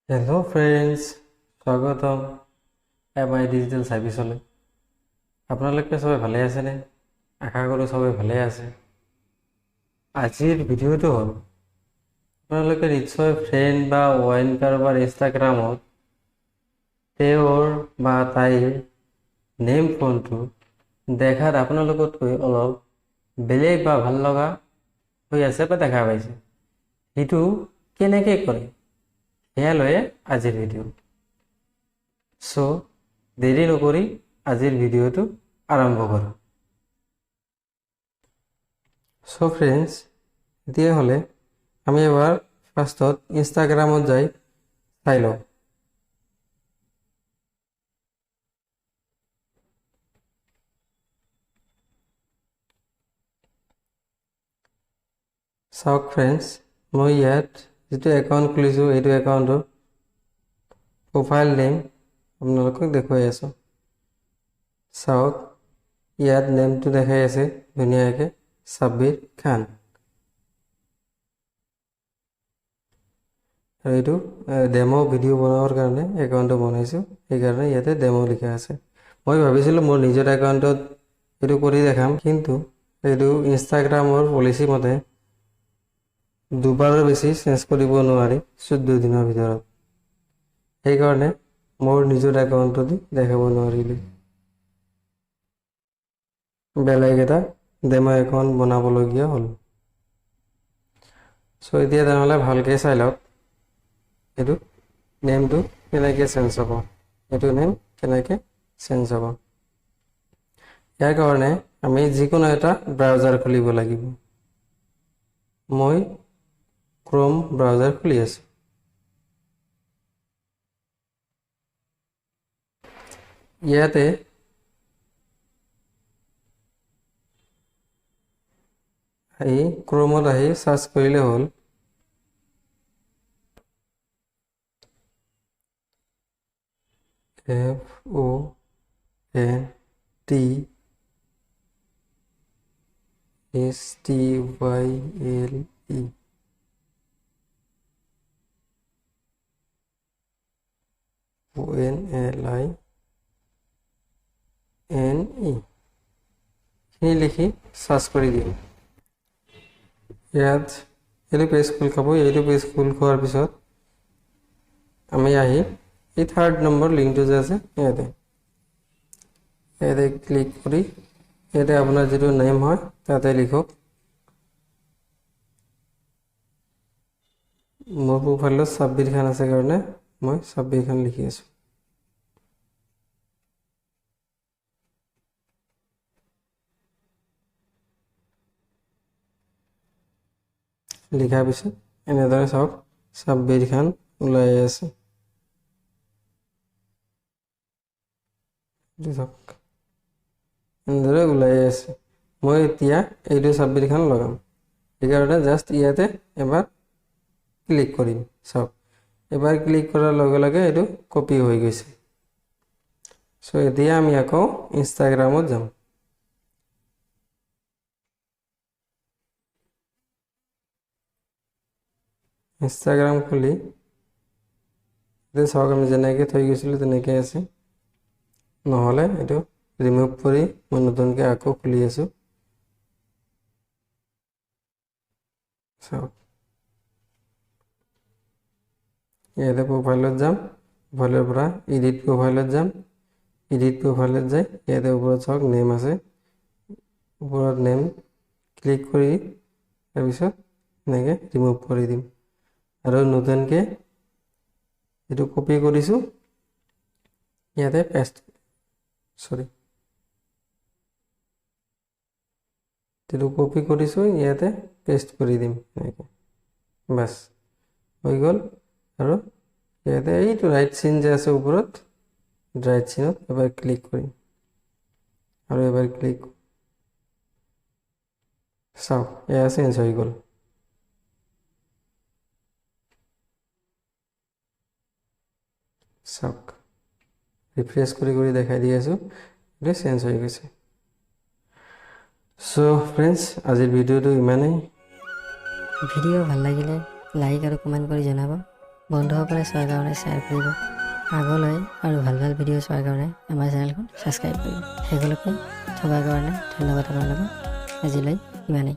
Hello friends, स्वागतम MI digital সাৰ্ভিসলৈ। আপোনালোকে সবাই ভালে আছেনে? আশা কৰোঁ সবাই ভালে আছে। আজিৰ ভিডিঅ'টো হ'ল আপোনালোকে নিশ্চয় ফ্ৰেণ্ড বা অইন কাৰোবাৰ ইনষ্টাগ্ৰামত তেওঁৰ বা তাইৰ নেম ফোনটো দেখাত আপোনালোকতকৈ অলপ বেলেগ বা ভাল লগা হৈ আছে বা দেখা পাইছে। সেইটো কেনেকৈ কৰে সেয়া লৈয়ে আজিৰ ভিডিঅ'। সো দেৰি নকৰি আজিৰ ভিডিঅ'টো আৰম্ভ কৰোঁ। সো ফ্ৰেণ্ডছ, তেতিয়াহ'লে আমি এবাৰ ফাৰ্ষ্টত ইনষ্টাগ্ৰামত যাই চাই লওঁ। চাওক ফ্ৰেণ্ডছ, মই ইয়াত যিটো একাউণ্ট খুলিছোঁ এইটো একাউণ্টৰ প্ৰফাইল নেম আপোনালোকক দেখুৱাই আছোঁ। চাওক, ইয়াত নেমটো দেখাই আছে ধুনীয়াকৈ ছাব্বিৰ খান। আৰু এইটো ডেমো ভিডিঅ' বনাবৰ কাৰণে একাউণ্টটো বনাইছোঁ, সেইকাৰণে ইয়াতে ডেমো লিখা আছে। মই ভাবিছিলোঁ মোৰ নিজৰ একাউণ্টত এইটো কৰি দেখাম, কিন্তু এইটো ইনষ্টাগ্ৰামৰ পলিচি মতে দুবাৰৰ বেছি চেঞ্জ কৰিব নোৱাৰি 14 দিনৰ ভিতৰত। সেইকাৰণে মোৰ নিজৰ একাউণ্টটো দি দেখাব নোৱাৰিলোঁ, বেলেগ এটা ডেমো একাউণ্ট বনাবলগীয়া হ'ল। চ' এতিয়া তেনেহ'লে ভালকৈ চাই লওক এইটো নেমটো কেনেকৈ চেঞ্জ হ'ব, এইটো নেম কেনেকৈ চেঞ্জ হ'ব। ইয়াৰ কাৰণে আমি যিকোনো এটা ব্ৰাউজাৰ খুলিব লাগিব। মই ক্ৰোম ব্ৰাউজাৰ খুলি আছোঁ। ইয়াতে আহি ক্ৰোমত আহি চাৰ্চ কৰিলে হ'ল FONTSTYLE ONLINE খিনি লিখি চাৰ্চ কৰি দিম। ইয়াত এইটো পেজ খোল খাব। এইটো পেজ খোল খোৱাৰ পিছত আমি আহি এই 3rd নম্বৰ লিংকটো যে আছে ইয়াতে ক্লিক কৰি ইয়াতে আপোনাৰ যিটো নেম হয় তাতে লিখক। মোৰ প্ৰফাইলত 26 খান আছে কাৰণে মই 26 খান লিখি আছোঁ। লিখাৰ পিছত এনেদৰে চাওক 26 খান ওলাই আছে। এনেদৰে ওলাই আছে। মই এতিয়া এইটো 26 খান লগাম, সেইকাৰণে জাষ্ট ইয়াতে এবাৰ ক্লিক কৰিম। চাওক, এবাৰ ক্লিক কৰাৰ লগে লগে এইটো কপি হৈ গৈছে। চ' এতিয়া আমি আকৌ ইনষ্টাগ্ৰামত যাম। ইনষ্টাগ্ৰাম খুলি চাওক, আমি যেনেকৈ থৈ গৈছিলোঁ তেনেকৈ আছে, নহ'লে এইটো ৰিমুভ কৰি মই নতুনকৈ আকৌ খুলি আছোঁ। চাওক, ইয়াতে প্ৰফাইলত যাম, প্ৰফাইলৰ পৰা এডিট প্ৰফাইলত যাম। এডিট প্ৰফাইলত যাই ইয়াতে ওপৰত চাওক নেম আছে, ওপৰত নেম ক্লিক কৰি তাৰপিছত এনেকৈ ৰিমুভ কৰি দিম। আৰু নতুনকৈ এইটো কপি কৰিছোঁ ইয়াতে এইটো কপি কৰিছোঁ ইয়াতে পেষ্ট কৰি দিম এনেকৈ, বাছ হৈ গ'ল। আৰু ইয়াতে এইটো ৰাইট চিন যে আছে ওপৰত, ৰাইট চিনত এবাৰ ক্লিক কৰিম আৰু এবাৰ ক্লিক। চাওক, এয়া চেঞ্জ হৈ গ'ল। চাওক, ৰিফ্ৰেছ কৰি কৰি দেখাই দি আছোঁ, এইটো চেঞ্জ হৈ গৈছে। চ' ফ্ৰেণ্ডছ, আজিৰ ভিডিঅ'টো ইমানেই। ভিডিঅ' ভাল লাগিলে লাইক আৰু কমেণ্ট কৰি জনাব। বন্ধুসকলে চোৱাৰ কাৰণে শ্বেয়াৰ কৰিব। আগলৈ আৰু ভাল ভাল ভিডিঅ' চোৱাৰ কাৰণে আমাৰ চেনেলখন ছাবস্ক্ৰাইব কৰিব। সেইসকলকে থকাৰ কাৰণে ধন্যবাদ আপোনালোকক। আজিলৈ ইমানেই।